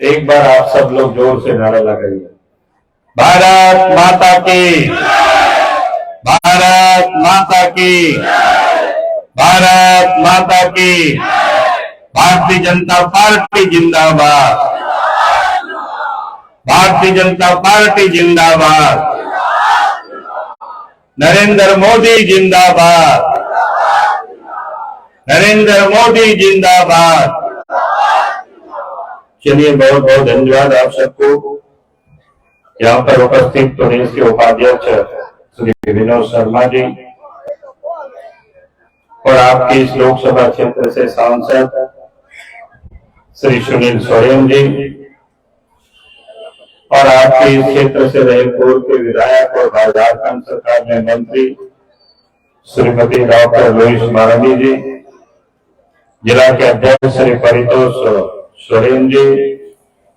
एक बार आप सब लोग जोर से नारा लगाइए, भारत माता की, भारत माता की, भारत माता की, भारतीय जनता पार्टी जिंदाबाद, भारतीय जनता पार्टी जिंदाबाद, नरेंद्र मोदी जिंदाबाद, नरेंद्र मोदी जिंदाबाद। चलिए, बहुत बहुत धन्यवाद आप सबको। यहाँ पर उपस्थित प्रदेश के उपाध्यक्ष श्री विनोद शर्मा जी और आपके इस लोकसभा क्षेत्र से सांसद श्री सुनील सोरेन जी और आपके इस क्षेत्र से रहे पूर्व के विधायक और झारखंड सरकार में मंत्री श्रीमती डॉक्टर लुईस मारांडी जी, जिला के अध्यक्ष श्री परितोष सोरेन जी,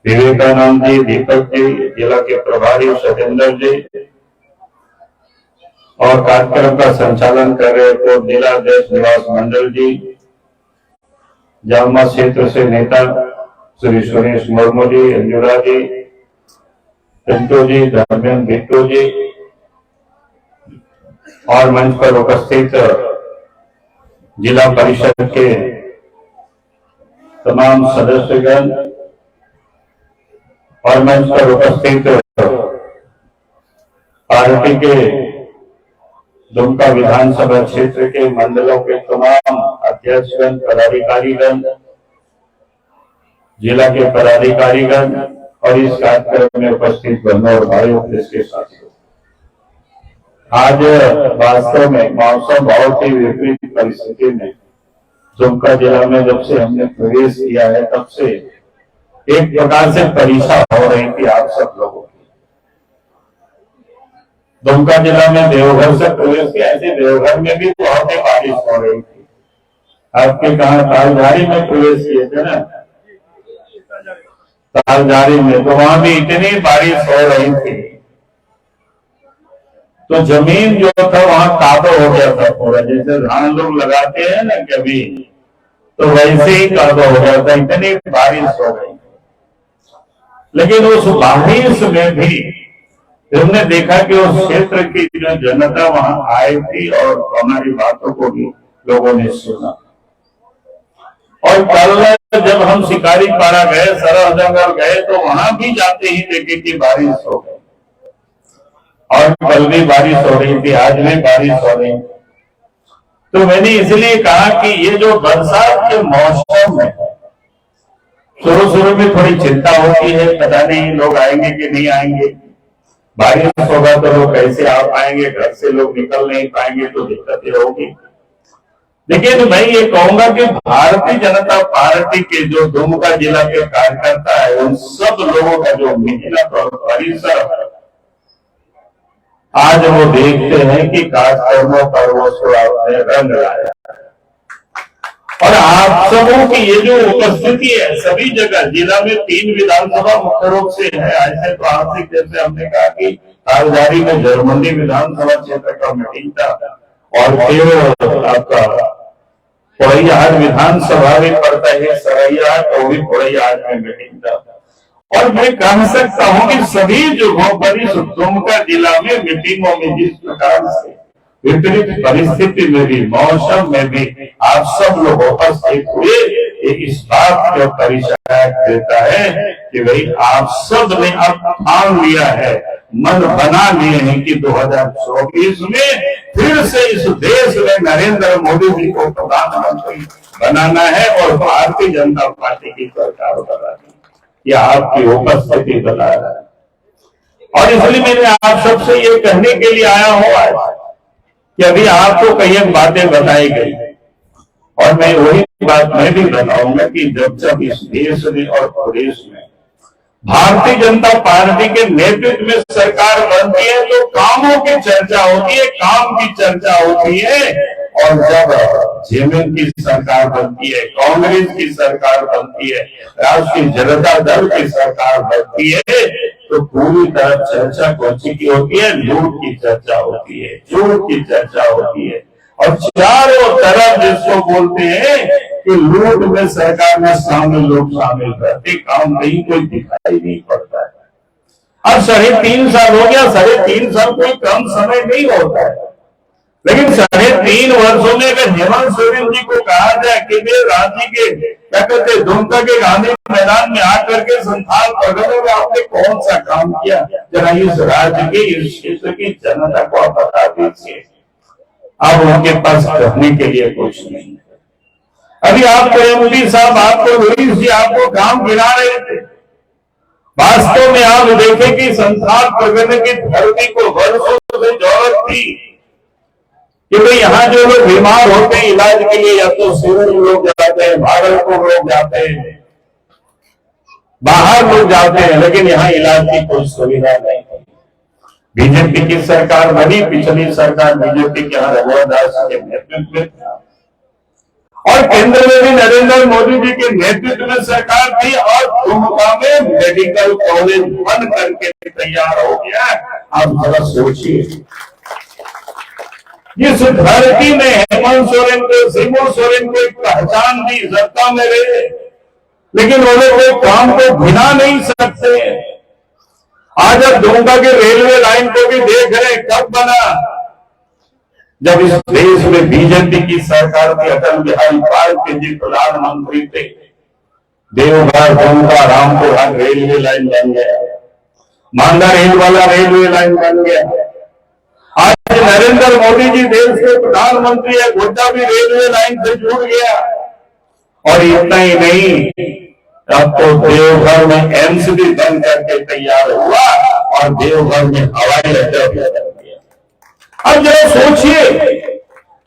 विवेकानंद जी, दीपक जी, जिला के प्रभारी सतेंद्र जी और कार्यक्रम का संचालन कर रहे पूर्व जिला अध्यक्ष निवास मंडल जी, जामा क्षेत्र से नेता श्री सुरेश मुर्मू जी, अंजुरा जी, पिंटू जी, धर्मेंद्र बिट्टू जी और मंच पर उपस्थित जिला परिषद के तमाम सदस्यगण और मंच पर उपस्थित पार्टी के दुमका विधानसभा क्षेत्र के मंडलों के तमाम अध्यक्षगण, पदाधिकारीगण, जिला के पदाधिकारीगण और इस कार्यक्रम में उपस्थित बहनों और भाइयों के साथियों, आज वास्तव में मौसम बहुत ही विपरीत परिस्थिति में दुमका जिला में जब से हमने प्रवेश किया है तब से एक प्रकार से परीक्षा हो रही थी आप सब लोगों की। दुमका जिला में देवघर से प्रवेश किया, ऐसे देवघर में भी बहुत ही बारिश हो रही थी। आपके कहा तालझारी में प्रवेश किए थे ना, तालझारी में, तो वहां भी इतनी बारिश हो रही थी तो जमीन जो था वहां कादो हो गया था पूरा, जैसे धान लोग लगाते हैं ना कभी, तो वैसे ही कादो हो गया था, इतनी बारिश हो गई। लेकिन उस बारिश में भी हमने देखा कि उस क्षेत्र की जो जनता वहां आई थी और हमारी बातों को भी लोगों ने सुना। और कल जब हम शिकारी पाड़ा गए, सरह जंगल गए, तो वहां भी जाते ही देखे कि बारिश हो गई और कल भी बारिश हो रही थी, आज भी बारिश हो रही। तो मैंने इसलिए कहा कि ये जो बरसात के मौसम में शुरू में थोड़ी चिंता होती है, पता नहीं लोग आएंगे कि नहीं आएंगे, बारिश होगा तो लोग कैसे आ पाएंगे, घर से लोग निकल नहीं पाएंगे तो दिक्कतें होगी। लेकिन मैं ये कहूंगा कि भारतीय जनता पार्टी के जो दुमका जिला के कार्यकर्ता है, उन सब लोगों का जो मेहनत और परिश्रम आज वो देखते हैं कि कार्यक्रमों पर वो आपने रंग लाया। और आप सबों की ये जो उपस्थिति है सभी जगह, जिला में 3 विधानसभा मुख्य रूप से है। ऐसे तो आर्थिक, जैसे हमने कहा कि तालझारी में जरमंडी विधानसभा क्षेत्र का मीटिंग था और फिर आपका पोड़ैयाहाट विधानसभा भी पड़ता है, सरैया, तो भी पोड़ैयाहाट में मीटिंग था। और मैं कह सकता हूं कि सभी जगहों पर इस दुमका जिला में मीटिंगों में जिस प्रकार से विपरीत परिस्थिति में भी, मौसम में भी आप सब लोग उपस्थित हुए, इस बात का परिचय देता है कि भाई आप सब ने अब ठान लिया है, मन बना लिए हैं कि 2024 में फिर से इस देश में नरेंद्र मोदी जी को प्रधानमंत्री बनाना है और भारतीय जनता पार्टी की सरकार बनानी। यह आपकी उपस्थिति बता रहा है। और इसलिए मैंने आप सबसे ये कहने के लिए आया हूं आज कि अभी आपको कई बातें बताई गई और मैं वही बात मैं भी बताऊंगा कि जब इस देश में और प्रदेश में भारतीय जनता पार्टी के नेतृत्व में सरकार बनती है तो कामों की चर्चा होती है, काम की चर्चा होती है। और जब जेएमएम की सरकार बनती है, कांग्रेस की सरकार बनती है, राष्ट्रीय जनता दल की सरकार बनती है, तो पूरी तरह चर्चा कौन सी की होती है? लूट की चर्चा होती है, झूठ की चर्चा होती है। और चारों तरफ जिसको बोलते हैं कि लूट में सरकार में शामिल लोग शामिल रहते, काम कहीं कोई दिखाई नहीं पड़ता है। अब 3.5 साल हो गया, 3.5 साल कोई कम समय नहीं होता है, लेकिन 3.5 वर्षों में अगर हेमंत सोरेन जी को कहा जाए कि वे रांची के क्या कहते दुमका के गांधी मैदान में आकर के संथाल प्रगति में आपने कौन सा काम किया, जरा इस राज्य के इस क्षेत्र की जनता को आप बता दीजिए। अब उनके पास करने के लिए कुछ नहीं है। अभी आपको एमपी साहब, आपको रोहित जी आपको काम गिरा रहे थे। वास्तव में आप देखें कि संथाल प्रगति की धरती को वर्षों से जरूरत थी कि भाई यहाँ जो लोग बीमार होते हैं इलाज के लिए या तो सूरत लोग जाते हैं, भागलपुर लोग जाते हैं, बाहर लोग जाते हैं, लेकिन यहाँ इलाज की कोई सुविधा नहीं है। बीजेपी की सरकार बनी, पिछली सरकार बीजेपी के यहाँ रघुवर दास के नेतृत्व में था और केंद्र में भी नरेंद्र मोदी जी के नेतृत्व में सरकार थी और दुमका में मेडिकल कॉलेज बन करके तैयार हो गया। आप जरा सोचिए, जिस धरती ने हेमंत सोरेन को, शिबू सोरेन को एक पहचान दी, सत्ता में रहे, लेकिन वो लोग वो काम को भुला नहीं सकते। आज अब दुमका के रेलवे लाइन को भी देख रहे, कब बना, जब इस देश में बीजेपी की सरकार थी, अटल बिहारी वाजपेयी जी प्रधानमंत्री थे, देवघर दुमका रामपुर हर रेलवे लाइन बन गया, मांडा रेल वाला रेलवे लाइन बन गया। आज नरेंद्र मोदी जी देश के प्रधानमंत्री है, गोड्डा भी रेलवे लाइन से जुड़ गया। और इतना ही नहीं, अब तो देवघर में एम्स भी बन करके तैयार हुआ और देवघर में हवाई अड्डा भी बन गया। अब जरा सोचिए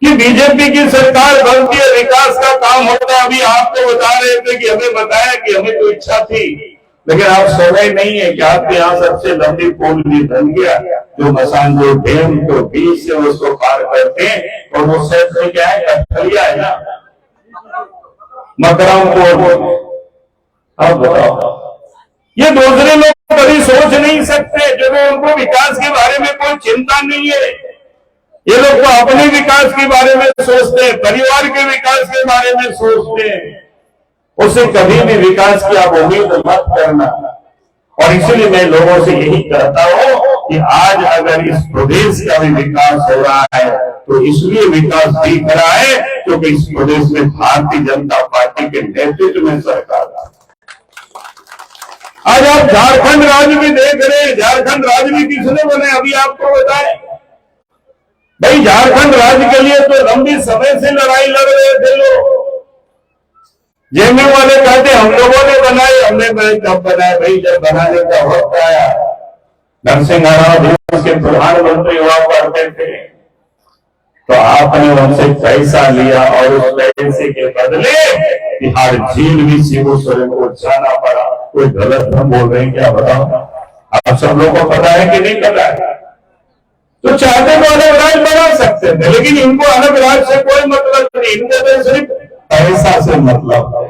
कि बीजेपी की सरकार बनती है, विकास का काम होता है। अभी आपको बता रहे थे कि हमें बताया कि हमें तो इच्छा थी, लेकिन आप समय नहीं है कि आपके यहाँ सबसे लंबी पुल भी बन गया, जो मसान जो डैम को बीच से उसको पार करते हैं और वो सेट में क्या है, कठलिया है ना, मकरमपुर। अब बताओ, ये दूसरे लोग कभी सोच नहीं सकते, जब उनको विकास के बारे में कोई चिंता नहीं है। ये लोग तो अपने विकास के बारे में सोचते हैं, परिवार के विकास के बारे में सोचते हैं, उससे कभी भी विकास की आप उम्मीद मत करना। और इसलिए मैं लोगों से यही कहता हूं कि आज अगर इस प्रदेश का भी विकास हो रहा है तो इसलिए विकास दिख रहा है क्योंकि इस प्रदेश में भारतीय जनता पार्टी के नेतृत्व में सरकार है। आज आप झारखंड राज्य भी देख रहे हैं, झारखंड राज्य भी किसने बने अभी आपको बताएं। भाई झारखंड राज्य के लिए तो लंबी समय से लड़ाई लड़ रहे थे लोग। जेएमयू वाले कहते हम लोगों ने बनाए, हमने कब बनाए भाई, जब बनाने का वक्त आया। नरसिंह राव के प्रधानमंत्री हुआ करते थे तो आपने उनसे पैसा लिया और उस पैसे के बदले बिहार जेल भी शिबू सोरेन को जाना पड़ा। कोई गलत हम बोल रहे हैं क्या, बताओ? आप सब लोगों को पता है कि नहीं पता है? तो चाहते तो अलग राज्य बना सकते थे, लेकिन इनको अलग राज्य से कोई मतलब नहीं, इनको तो सिर्फ पैसा से मतलब है।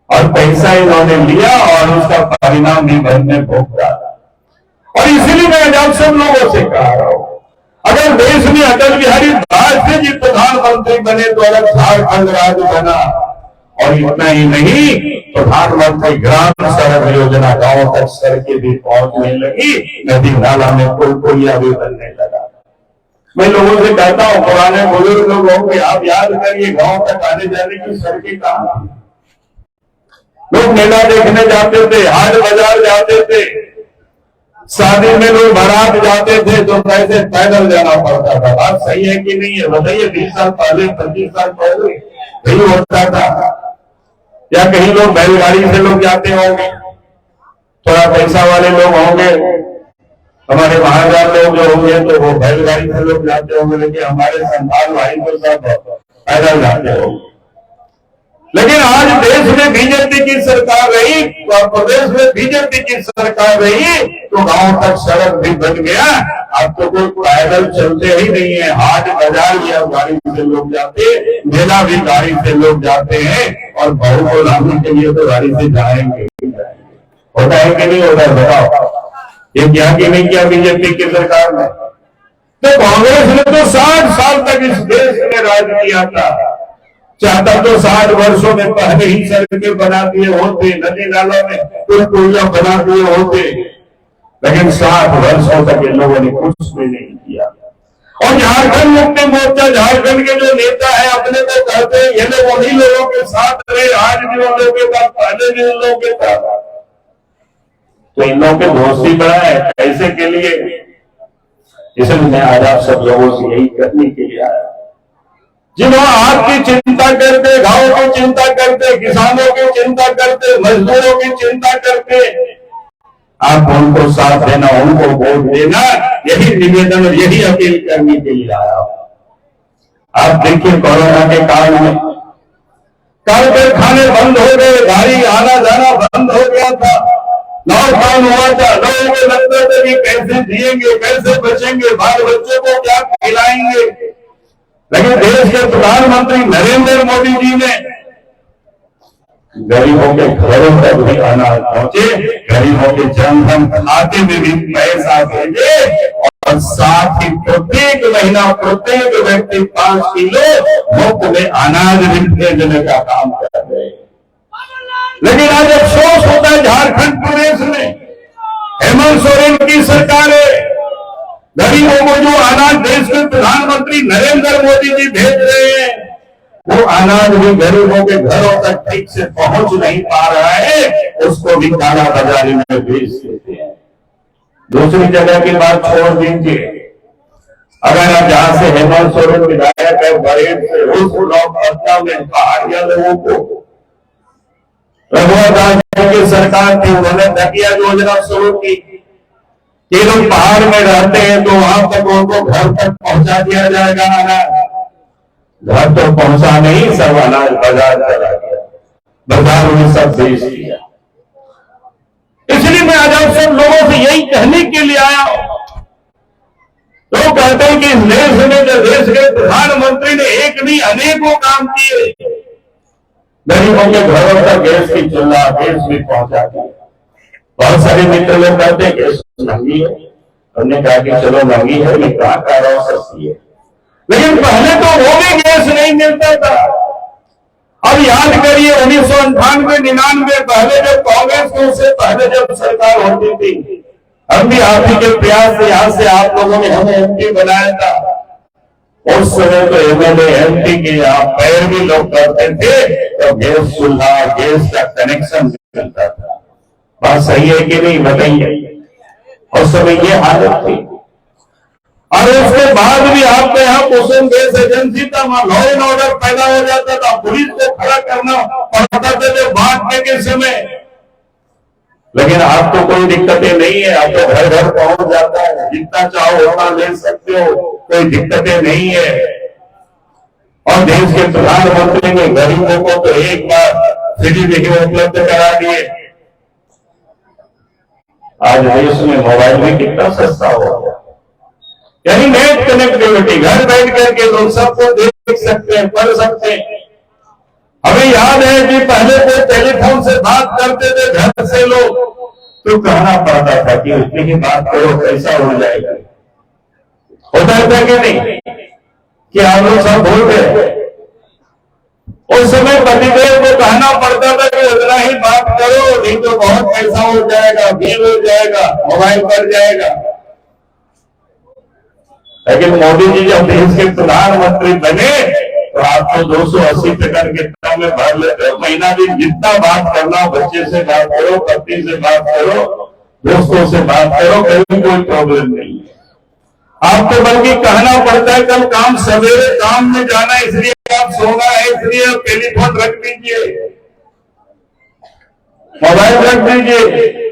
और पैसा इन्होंने लिया और उसका परिणाम भी घर में भोगता। और इसीलिए मैं आज सब लोगों से कह रहा हूं, अगर देश में अटल बिहारी वाजपेयी जी प्रधानमंत्री बने तो अलग झारखंड राज्य बना। और इतना ही नहीं, प्रधानमंत्री ग्राम सड़क योजना, गांव तक सड़कें भी पहुंचने लगी, नदी नाला में पुल पुलिया भी बनने लगा। मैं लोगों से कहता हूं, पुराने बुजुर्ग लोग होंगे, आप याद करिए गांव तक आने जाने की सड़कें कहां थी। लोग मेला देखने जाते थे, हाट बाजार जाते थे, शादी में लोग बारात जाते थे तो कैसे पैदल जाना पड़ता था। बात सही है कि नहीं है बताइए? 20 साल पहले, 25 साल पहले नहीं होता था। या कहीं लोग बैलगाड़ी से लोग जाते होंगे, थोड़ा पैसा वाले लोग होंगे, हमारे महाराज लोग जो होंगे तो वो बैलगाड़ी से लोग जाते होंगे, लेकिन हमारे संतान भाई को सब पैदल जाते होंगे। लेकिन आज देश में बीजेपी की सरकार रही, प्रदेश में बीजेपी की सरकार रही तो गांव तक सड़क भी बन गया। अब तो कोई पैदल चलते ही नहीं है, हाट बाजार भी अब गाड़ी से लोग जाते, मेला भी गाड़ी से लोग जाते हैं। और बहू को लाने के लिए तो गाड़ी से जाएंगे। होता है कि नहीं होता है बताओ? ये क्या कि नहीं किया बीजेपी की सरकार ने? तो कांग्रेस ने तो 60 साल तक इस देश में राज किया था। चाहता तो 60 वर्षों में पहले ही सड़कें बना दिए होते, नदी नालों में पुलिया बना दिए होते, लेकिन 60 वर्षों तक इन लोगों ने कुछ भी नहीं किया। और झारखंड मुक्ति मोर्चा, झारखंड के जो नेता है अपने को कहते हैं ये लोग उन्हीं लोगों के साथ रहे, आज भी उन लोगों के साथ, पहले भी उन लोगों के साथ। तो इन लोगों के दोस्ती बड़ा है पैसे के लिए। इसलिए मैं आज आप सब लोगों से यही करने के लिए आया, जिन्होंने आपकी चिंता करते, गांवों की चिंता करते, किसानों की चिंता करते, मजदूरों की चिंता करते, आप उनको साथ देना, उनको वोट देना, यही निवेदन और यही अपील करने के लिए आया हूं। आप देखिए कोरोना के काल में कल कारखाने बंद हो गए, गाड़ी आना जाना बंद हो गया था, लॉकडाउन हुआ था, लोगों को लगता था कि कैसे जिएंगे, कैसे बचेंगे, बाल बच्चों को क्या खिलाएंगे। लेकिन देश के प्रधानमंत्री नरेंद्र मोदी जी ने गरीबों के घरों तक भी अनाज पहुंचे, गरीबों के जनधन खाते में भी पैसा भेजे, और साथ ही प्रत्येक महीना प्रत्येक व्यक्ति 5 किलो मुफ्त में अनाज भी भेजने का काम कर रहे हैं। लेकिन आज अफसोस होता है झारखंड प्रदेश में हेमंत सोरेन की सरकार है, गरीबों को जो अनाज देश के प्रधानमंत्री नरेंद्र मोदी जी भेज रहे हैं, वो अनाज भी गरीबों के घरों तक ठीक से पहुंच नहीं पा रहा है, उसको भी काला बाजारी में बेच देते हैं। दूसरी जगह की बात छोड़ दीजिए, अगर आप जहां से हेमंत सोरेन विधायक है बरेट से, उस ब्लॉक पट्टा में पहाड़िया लोगों को रघुवर दास की सरकार थी, उन्होंने ढकिया योजना शुरू की कि लोग पहाड़ में रहते हैं तो वहां तक उनको घर तक पहुंचा दिया जाएगा अनाज। घर तो पहुंचा नहीं, सब अनाज बाजार चला गया, बाजार में सब बेच दिया। इसलिए मैं आज आप सब लोगों से यही कहने के लिए आया हूं। लोग कहते हैं कि इस देश में जो देश के प्रधानमंत्री ने एक नहीं अनेकों काम किए, गरीबों के घरों तक गैस की चूल्हा गैस भी पहुंचा दिया। बहुत सारे मित्र लोग कहते हैं गैस महंगी है, हमने कहा कि चलो महंगी है, मैं कहा कह रहा हूं सस्ती है, लेकिन पहले तो वो भी गैस नहीं मिलता था। अब याद करिए 1998-99 पहले जब कांग्रेस को, उससे पहले जब सरकार होती थी, हम भी आप ही के प्रयास से यहां से आप लोगों ने हमें एमपी बनाया था। उस समय तो एमएलए एमपी के यहाँ पैर भी लोग करते थे तो गैस चूल्हा गैस का कनेक्शन मिलता था। बात सही है कि नहीं बताइए? उस समय ये हालत थी। और उसके बाद भी आपके यहाँ कुसुम गैस एजेंसी था, वहां लॉ एंड ऑर्डर पैदा हो जाता था, पुलिस को खड़ा करना पड़ता था बांटने के समय। लेकिन आप तो कोई दिक्कतें नहीं है, आप तो घर घर पहुंच जाता है, जितना चाहो उतना ले सकते हो, कोई दिक्कतें नहीं है। और देश के प्रधानमंत्री ने गरीबों को तो एक बार फ्री भी उपलब्ध करा दिए। आज देश में मोबाइल भी कितना सस्ता हो गया, यानी नेट कनेक्टिविटी, घर बैठ करके लोग सबको देख सकते हैं, पढ़ सकते हैं। हमें याद है कि पहले तो टेलीफोन से बात करते थे घर से लोग, तो कहना पड़ता था कि उतनी ही बात करो, पैसा हो जाएगा। होता था कि नहीं कि आप लोग सब भूल गए? उस समय पतिदेव को कहना पड़ता था कि उतना ही बात करो, नहीं तो बहुत पैसा हो जाएगा, बिल हो जाएगा, मोबाइल पर जाएगा। लेकिन मोदी जी जब देश के प्रधानमंत्री बने तो आपको 280 टिकट के दाम में भर लेते हो। महीना दिन जितना बात करना, बच्चे से बात करो, पत्नी से बात करो, दोस्तों से बात करो, कहीं कोई प्रॉब्लम नहीं है। आपको बल्कि कहना पड़ता है कल काम सवेरे काम में जाना, इसलिए आप सोना है, इसलिए आप टेलीफोन रख दीजिए, मोबाइल रख दीजिए।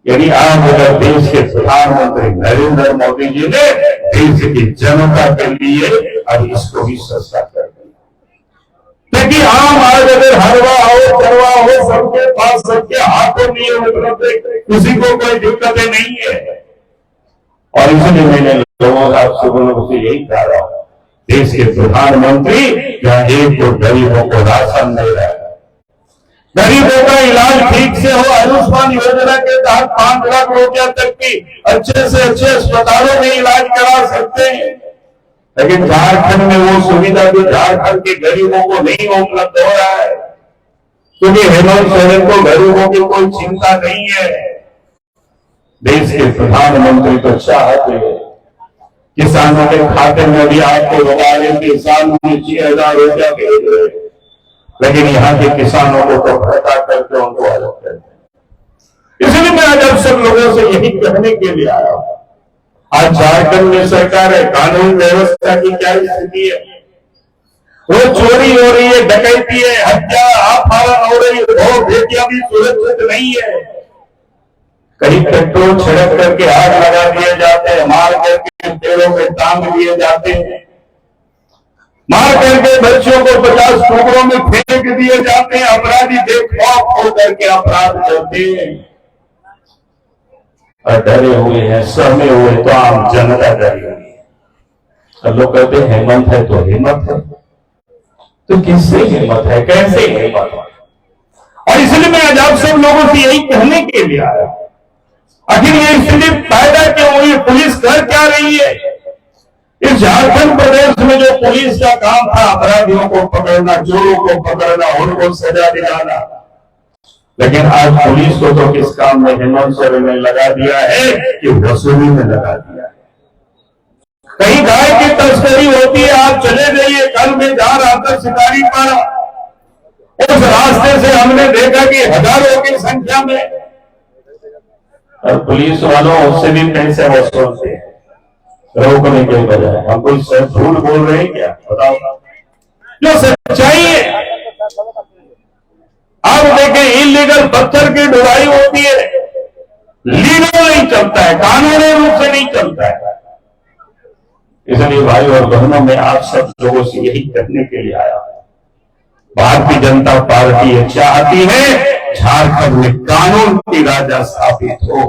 यानी आज अगर देश के प्रधानमंत्री नरेंद्र मोदी जी ने देश की जनता के लिए अब इसको भी सस्ता कर दिया, क्योंकि आम आज अगर हलवा हो चरवा हो सबके पास, सबके हाथों में उपलब्ध है, किसी को कोई दिक्कतें नहीं है। और इसलिए मैंने लोगों से यही कह रहा हूं, देश के प्रधानमंत्री जहां एक तो गरीबों को राशन नहीं रहा, गरीबों का इलाज ठीक से हो, आयुष्मान योजना के तहत 5 लाख रुपया तक की अच्छे से अच्छे अस्पतालों में इलाज करा सकते हैं। लेकिन झारखंड में वो सुविधा भी झारखंड के गरीबों को नहीं उपलब्ध हो रहा है, क्योंकि हेमंत सोरेन को गरीबों की कोई चिंता नहीं है। देश के प्रधानमंत्री तो चाहते हैं किसानों के खाते में भी आपको बता रहे किसान में 6,000 रुपया भेज रहे, लेकिन यहाँ के किसानों को तो भड़का करके उनको अलग करते। इसलिए मैं आज आप सब लोगों से यही कहने के लिए आया हूं, आज झारखंड में सरकार है, कानून व्यवस्था की क्या स्थिति है? वो चोरी हो रही है, डकैती है, हत्या अपहरण हो रही है, वो बेटियां भी सुरक्षित नहीं है। कहीं पेट्रोल छिड़क करके आग लगा दिए जाते हैं, मार करके पेड़ों में टांग दिए जाते हैं, मार करके बच्चों को 50 टुकड़ों में फेंक दिए जाते हैं। अपराधी बेखौफ होकर के अपराध करते हैं और डरे हुए हैं, सहमे हुए तो आम जनता डरी हुई है। अब लोग कहते हैं हिम्मत है तो हिम्मत है, तो किससे हिम्मत है, कैसे हिम्मत है? और इसलिए मैं आज आप सब लोगों से यही कहने के लिए आया, आखिर ये स्थिति पैदा क्यों हुई? पुलिस कर क्या रही है? इस झारखंड प्रदेश में जो पुलिस का काम था अपराधियों को पकड़ना, चोरों को पकड़ना, उनको सजा दिलाना, लेकिन आज पुलिस को तो किस काम में हेमंत सोरेन ने लगा दिया है कि वसूली में लगा दिया है। कहीं गाय की तस्करी होती है, आप चले जाइए, कल में जा रहा था शिकारी पर, उस रास्ते से हमने देखा कि हजारों की संख्या में, और पुलिस वालों उससे भी पैसे वसूलते हैं रोकने के बजाय। हम कोई झूठ बोल रहे हैं क्या? बताओ जो सच्चाई है। आप देखें, इलीगल पत्थर की ढुलाई होती है, लीगल नहीं चलता है, कानूनी रूप से नहीं चलता है। इसलिए भाई और बहनों में आप सब लोगों से यही करने के लिए आया, भारतीय जनता पार्टी ये चाहती है झारखंड में कानून की राजा स्थापित हो,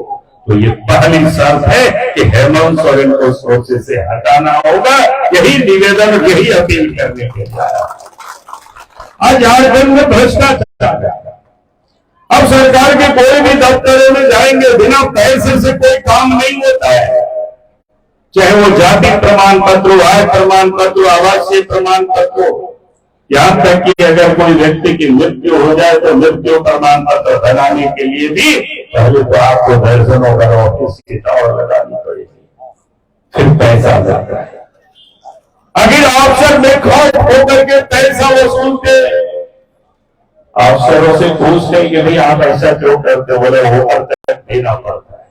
तो ये पहली शर्त है कि हेमंत सोरेन को सोचे से हटाना होगा। यही निवेदन, यही अपील करने के लिए आया। आज झारखंड में भ्रष्टाचार है। अब सरकार के कोई भी दफ्तरों में जाएंगे, बिना पैसे से कोई काम नहीं होता है, चाहे वो जाति प्रमाण पत्र, आय प्रमाण पत्र, आवासीय प्रमाण पत्र, यहां तक कि अगर कोई व्यक्ति की मृत्यु हो जाए तो मृत्यु प्रमाण पत्र बनाने के लिए भी पहले तो आपको दर्जनों का ऑफिस की दौड़ लगानी पड़ेगी, फिर पैसा लगता है। अगर अफसर बेखौफ होकर के पैसा वसूलते, अफसरों से पूछते कि भाई आप ऐसा क्यों करते, बोले वो तक देना पड़ता है।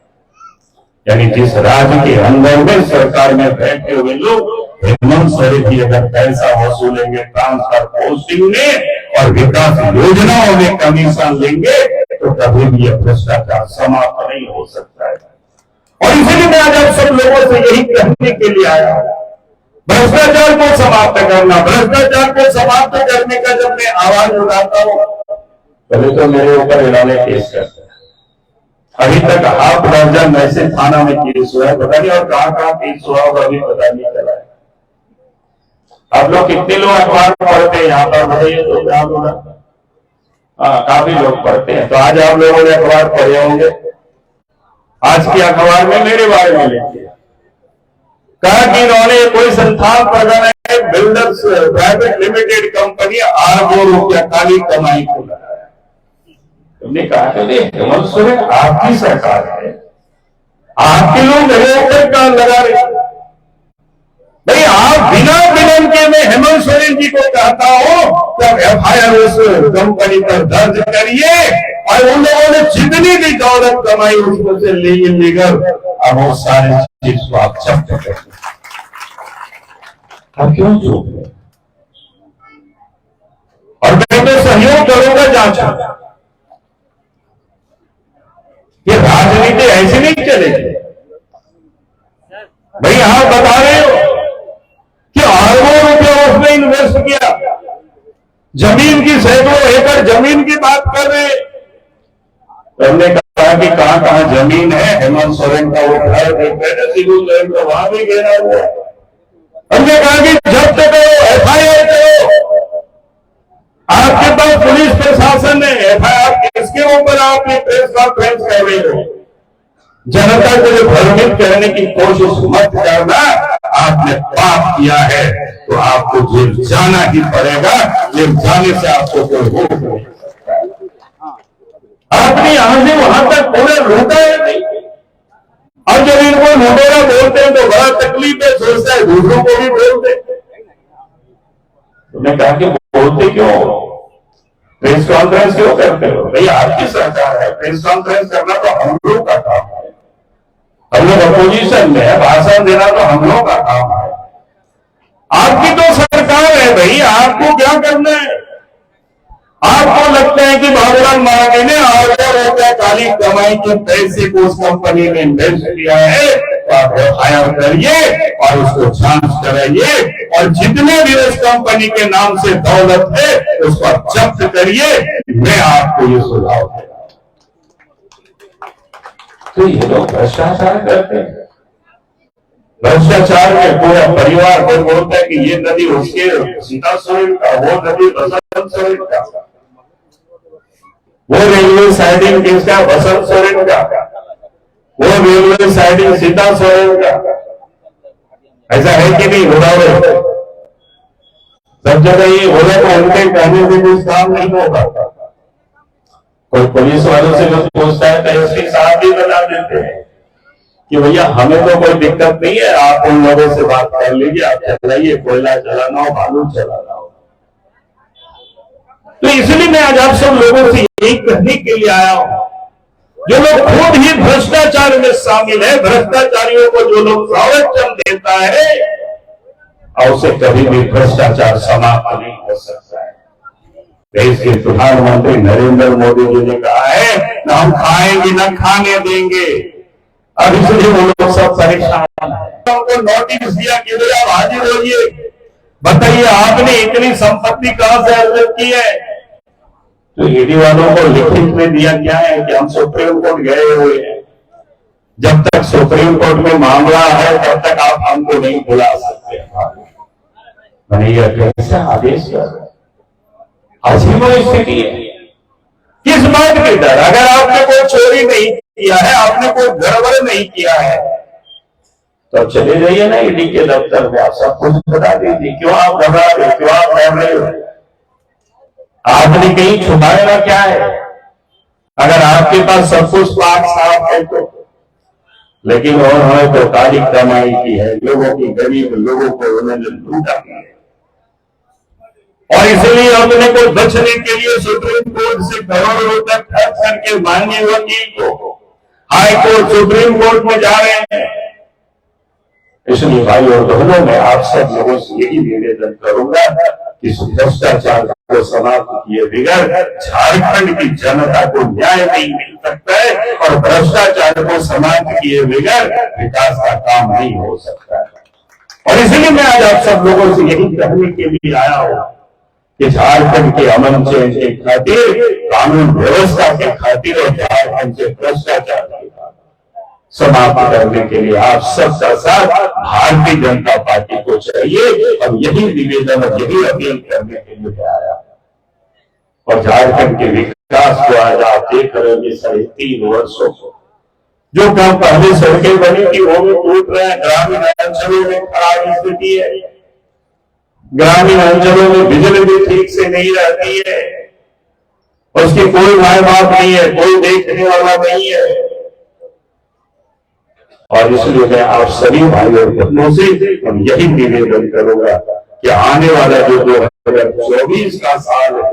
यानी जिस राज्य के अंदर में सरकार में बैठे हुए लोग हेमंत सोरेन भी अगर पैसा वसूलेंगे ट्रांसफर पोस्टिंग में और विकास योजनाओं में कमीशन लेंगे तो कभी भी यह भ्रष्टाचार समाप्त नहीं हो सकता है। और इसीलिए मैं आज आप सब लोगों से यही कहने के लिए आया, भ्रष्टाचार को समाप्त करना। भ्रष्टाचार को समाप्त करने का जब मैं आवाज उठाता हूं, पहले तो मेरे ऊपर इन्होंने केस करते हैं। अभी तक हाफ दर्जन ऐसे थाना में केस हुआ है, पता नहीं और कहां केस हुआ होगा अभी पता नहीं चला है। आप लोग कितने लोग अखबार पढ़ते हैं यहाँ पर, बताइए तो आप लोग? हाँ, काफी लोग पढ़ते हैं। तो आज आप लोगों ने अखबार पढ़े होंगे। आज की अखबार में मेरे बारे में लिखी है, कहा कि इन्होंने कोई संस्थान प्रधान है, बिल्डर्स प्राइवेट लिमिटेड कंपनी अरबों रुपया काली कमाई को लगाया। तुमने कहा कि हेमंत सोरेन आपकी सरकार है, आपके लोग हेलीकॉप्टर का लगा रहे, भाई आप बिना विलंब के मैं हेमंत सोरेन जी को कहता हूं तब FIR उस कंपनी पर दर्ज करिए और उन लोगों ने जितनी भी दौलत कमाई उसको से लीगल, अब वो सारी चीज को आप जब्त करें। अब क्यों चुप? और मैं तो सहयोग करूंगा जांच। ये राजनीति ऐसी नहीं चलेगी भाई। आप बता रहे हो कि अरबों रुपया उसने इन्वेस्ट किया, जमीन की सैकड़ों एकड़ जमीन की बात कर रहे। हमने कहा कि कहां कहां जमीन है, हेमंत सोरेन का वो घर तो वहां भी घेरा हुआ है। हमने कहा कि जब्त करो, FIR करो। आपके पास पुलिस प्रशासन है, FIR किसके ऊपर आपने प्रेस कॉन्फ्रेंस कर रहे हो? जनता को जो भ्रमित करने की कोशिश मत करना। आपने पाप किया है तो आपको जेल जाना ही पड़ेगा। जेल जाने से आपको कोई रोक नहीं सकता है। आपने यहां से वहां तक पूरे रोका है नहीं। और जब इनको मोटेरा बोलते हैं तो बड़ा तकलीफ है, सोचता है दूसरों को भी बोलते। तुमने कहा कि बोलते क्यों, प्रेस कॉन्फ्रेंस क्यों करते हो? भैया आपकी सरकार है, प्रेस कॉन्फ्रेंस करना तो हम लोग का काम है। हम लोग अपोजिशन में है, भाषण देना तो हम लोग का काम है। आपकी तो सरकार है भाई, आपको क्या करना है? आपको लगता है कि बाबूराम महाराज ने ₹8,000 काली कमाई के पैसे को उस कंपनी में इन्वेस्ट किया है, तो आप एफआईआर करिए और उसको जांच कराइए और जितने भी उस कंपनी के नाम से दौलत है उसको जब्त करिए। मैं आपको ये सुझाव दे रहा हूं। तो ये लोग भ्रष्टाचार करते हैं, भ्रष्टाचार में पूरा परिवार को बोलता है कि ये नदी उसके सीता सोरेन का, वो नदी बसंत सोरेन का, वो रेलवे साइडिंग किसका, बसंत सोरेन का, वो रेलवे साइडिंग सीता सोरेन का। ऐसा है कि नहीं? उड़ावे सब जगह ये हो रहा तो उनके कहने से कुछ काम नहीं होगा। कोई पुलिस वालों से जो पूछता है तो एसपी साहब भी बता देते हैं कि भैया हमें तो कोई दिक्कत नहीं है, आप उन लोगों से बात कर लीजिए, आप चलाइए, कोयला चलाना हो, बालू चलाना हो। तो इसलिए मैं आज आप सब लोगों से यही कहने के लिए आया हूं, जो लोग खुद ही भ्रष्टाचार में शामिल है, भ्रष्टाचारियों को जो लोग संरक्षण देता है, और उसे कभी भी भ्रष्टाचार समाप्त नहीं हो सकता है। देश के प्रधानमंत्री नरेंद्र मोदी जी ने कहा है ना हम खाएंगे ना खाने देंगे। अब इसलिए वो लोग सब परेशान है। उनको नोटिस दिया कि भैया आप हाजिर होइए, बताइए आपने इतनी संपत्ति कहां से अर्जित की है। तो ईडी वालों को लिखित में दिया क्या है कि हम सुप्रीम कोर्ट गए हुए हैं, जब तक सुप्रीम कोर्ट में मामला है तब तक आप हमको नहीं बुला सकते। मैंने यह कैसा आदेश कर, अजीब स्थिति है। किस बात की डर? अगर आपने कोई चोरी नहीं किया है, आपने कोई गड़बड़ नहीं किया है, तो चले जाइए ना ईडी के दफ्तर में, आप सब कुछ बता दीजिए। क्यों आप घबरा रहे, क्यों आप डर रहे हो? आपने कहीं छुपाएगा क्या है? अगर आपके पास सब कुछ पाक साफ है तो। लेकिन उन्होंने तो काली कमाई की है, लोगों की, गरीब लोगों को उन्होंने लूटा है। और इसलिए अपने को बचने के लिए सुप्रीम कोर्ट से करोड़ों रुपए खर्च करके माननीय वकील को हाई कोर्ट, सुप्रीम कोर्ट में जा रहे हैं। इसलिए भाई और बहनों, मैं आप सब लोगों से यही निवेदन करूंगा कि भ्रष्टाचार को समाप्त किए बगैर झारखंड की जनता को न्याय नहीं मिल सकता है, और भ्रष्टाचार को समाप्त किए बगैर विकास का काम नहीं हो सकता है। और इसलिए मैं आज आप सब लोगों से यही कहने के लिए आया हूं कि झारखंड के अमन चैन के खातिर, कानून व्यवस्था के खातिर और झारखंड से भ्रष्टाचार के समाप्त करने के लिए आप सबका साथ भारतीय जनता पार्टी को चाहिए। और यही निवेदन और यही अपील करने के लिए आया। और झारखंड के विकास को आज आप देख रहे हैं, 3.5 वर्षों को जो काम पहले सड़कें बनी थी वो भी टूट रहे हैं। ग्रामीण अंचलों में खराब स्थिति है, ग्रामीण अंचलों में बिजली भी ठीक से नहीं रहती है, उसकी कोई माय बाप नहीं है, कोई देखने वाला नहीं है। और इसलिए मैं आप सभी भाइयों और बहनों से यही निवेदन करूंगा कि आने वाला जो 2024 का साल है,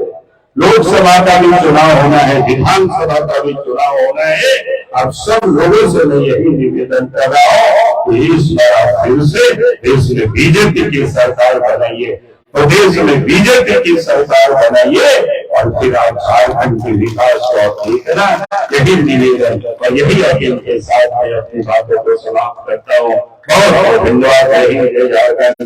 लोकसभा का भी चुनाव होना है, विधानसभा का भी चुनाव होना है। आप सब लोगों से मैं यही निवेदन कर रहा हूं कि इस बार फिर से देश में बीजेपी की सरकार बनाइए, प्रदेश में बीजेपी की सरकार बनाइए, और फिर आप झारखंड के विकास को आप देखना। यही निवेदन और यही अपील के साथ मैं अपनी बातों को समाप्त करता हूँ। बहुत बहुत धन्यवाद।